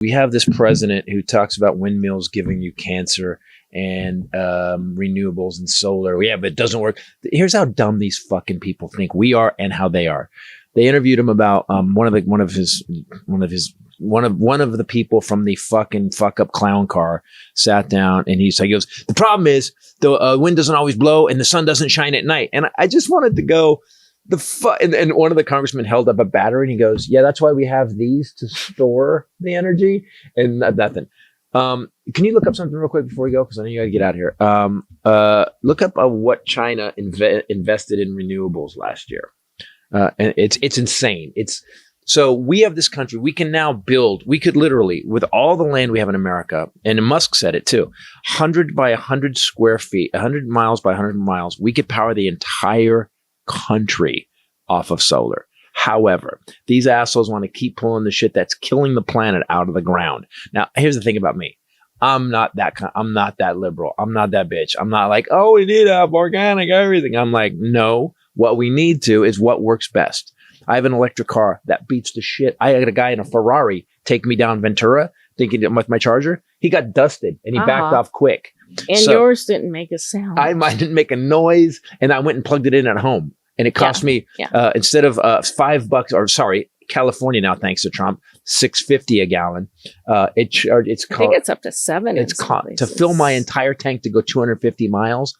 We have this president who talks about windmills giving you cancer and renewables and solar. Yeah, but it doesn't work. Here's how dumb these fucking people think we are and how they are. They interviewed him about one of the people from the fucking fuck up clown car sat down and he goes, the problem is the wind doesn't always blow and the sun doesn't shine at night. And I just wanted to go and one of the congressmen held up a battery and he goes, yeah, that's why we have these to store the energy and nothing. Can you look up something real quick before we go? Because I know you got to get out of here. Look up what China invested in renewables last year. And it's insane. So we have this country. We can now build. We could literally, with all the land we have in America, and Musk said it too, 100 by 100 square feet, 100 miles by 100 miles, we could power the entire country off of solar. However, these assholes want to keep pulling the shit that's killing the planet out of the ground. Now, here's the thing about me. I'm not that liberal. I'm not that bitch. I'm not like, oh, we need to have organic everything. I'm like, no, what we need to is what works best. I have an electric car that beats the shit. I had a guy in a Ferrari take me down Ventura thinking with my charger. He got dusted and he backed off quick. And yours didn't make a sound. Mine didn't make a noise. And I went and plugged it in at home. And it cost me, instead of $5, or sorry, California now, thanks to Trump, $6.50 a gallon. I think it's up to $7. To fill my entire tank to go 250 miles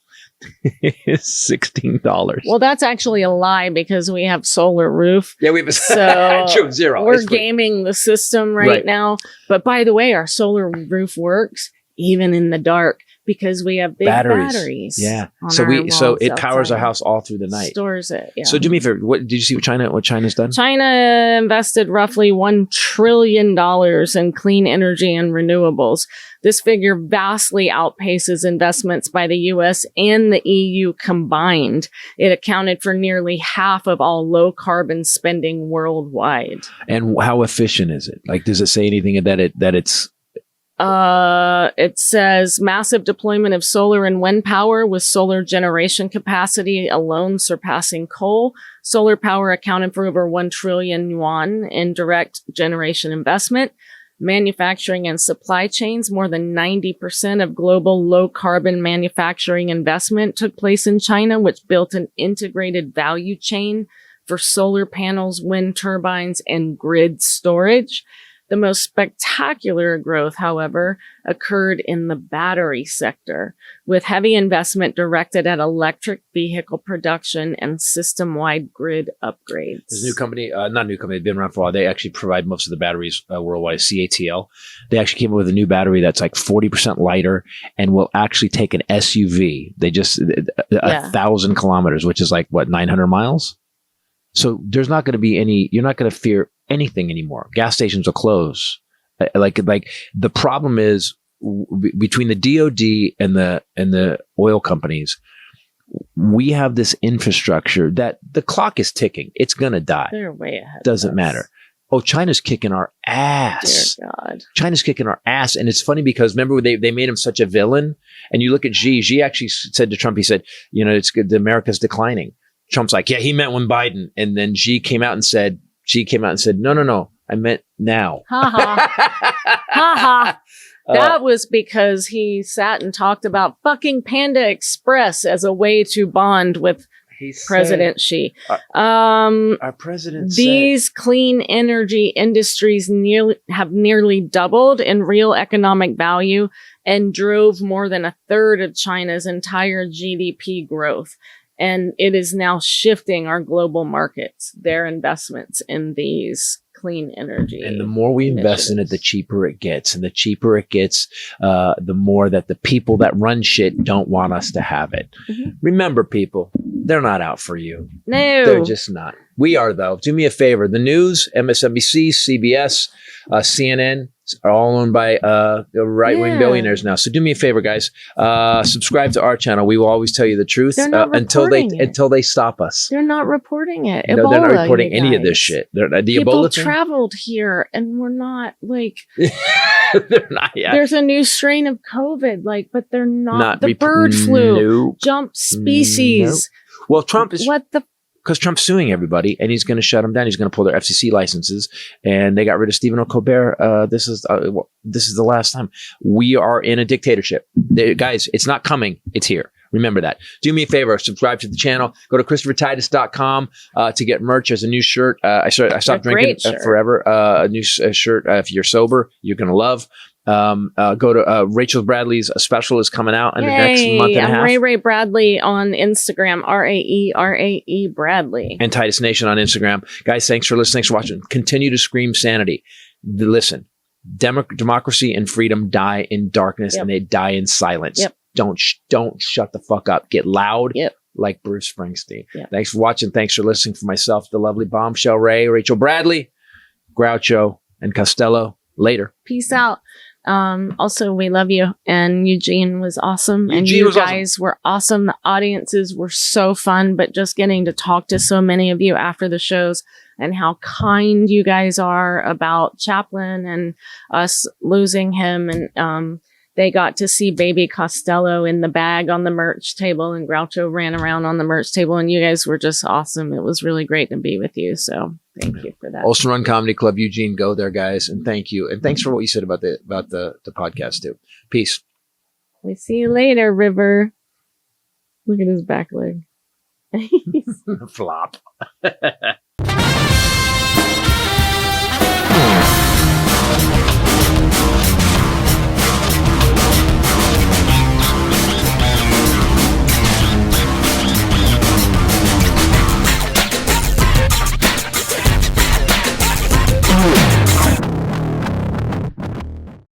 is $16. Well, that's actually a lie because we have solar roof. Yeah, we have so zero. We're gaming the system right now. But by the way, our solar roof works even in the dark because we have big batteries. Yeah. So it powers our house all through the night. Stores it. Yeah. So do me a favor. What did you see? What China's done? China invested roughly $1 trillion in clean energy and renewables. This figure vastly outpaces investments by the U.S. and the EU combined. It accounted for nearly half of all low carbon spending worldwide. And how efficient is it? Like, does it say anything that it's? It says massive deployment of solar and wind power with solar generation capacity alone surpassing coal. Solar power accounted for over 1 trillion yuan in direct generation investment. Manufacturing and supply chains, more than 90% of global low carbon manufacturing investment took place in China, which built an integrated value chain for solar panels, wind turbines, and grid storage. The most spectacular growth, however, occurred in the battery sector, with heavy investment directed at electric vehicle production and system-wide grid upgrades. There's a new company, they've been around for a while. They actually provide most of the batteries worldwide, CATL. They actually came up with a new battery that's like 40% lighter and will actually take an SUV. They just, 1,000 kilometers, which is like, 900 miles? So there's not going to be you're not going to fear anything anymore. Gas stations will close. Like the problem is between the DOD and the oil companies, we have this infrastructure that the clock is ticking. It's going to die. They're way ahead. Doesn't matter. Oh, China's kicking our ass. Dear God. China's kicking our ass. And it's funny because remember they made him such a villain. And you look at Xi. Xi actually said to Trump, he said, it's good. America's declining. Trump's like, yeah, he meant when Biden. And then Xi came out and said, no, I meant now. That was because he sat and talked about fucking Panda Express as a way to bond with President Xi. Our president these clean energy industries have nearly doubled in real economic value and drove more than a third of China's entire GDP growth. And it is now shifting our global markets, their investments in these clean energy. And the more we invest in it, the cheaper it gets. And the cheaper it gets, the more that the people that run shit don't want us to have it. Mm-hmm. Remember, people, they're not out for you. No. They're just not. We are, though. Do me a favor. The news, MSNBC, CBS, CNN, are all owned by right-wing billionaires now. So do me a favor, guys. Subscribe to our channel. We will always tell you the truth until they stop us. They're not reporting it. No, they're not reporting any of this shit. People traveled here, and we're not like. They're not yet. There's a new strain of COVID, but they're not the bird flu jumped species. Well, Trump is. What the. because Trump's suing everybody and he's going to shut them down. He's going to pull their FCC licenses, and they got rid of Stephen Colbert. This is the last time. We are in a dictatorship. Guys, it's not coming. It's here. Remember that. Do me a favor, subscribe to the channel. Go to ChristopherTitus.com to get merch. There's a new shirt. I stopped drinking forever. A new shirt. If you're sober, you're going to love. Go to Rachel Bradley's special is coming out in the next month and a half. I'm Ray Bradley on Instagram, RAE Bradley. And Titus Nation on Instagram. Guys, thanks for listening. Thanks for watching. Continue to scream sanity. Listen, democracy and freedom die in darkness, and they die in silence. Don't shut the fuck up. Get loud. Like Bruce Springsteen. Thanks for watching. Thanks for listening. For myself, the lovely Bombshell Ray, Rachel Bradley, Groucho, and Costello. Later. Peace out. Also, we love you. And Eugene was awesome. And you guys were awesome. The audiences were so fun, but just getting to talk to so many of you after the shows and how kind you guys are about Chaplin and us losing him. And they got to see baby Costello in the bag on the merch table, and Groucho ran around on the merch table, and you guys were just awesome. It was really great to be with you. So thank you for that. Olson Run Comedy Club, Eugene, go there, guys. And thank you. And thanks for what you said about the podcast too. Peace. We see you later, River. Look at his back leg. Flop.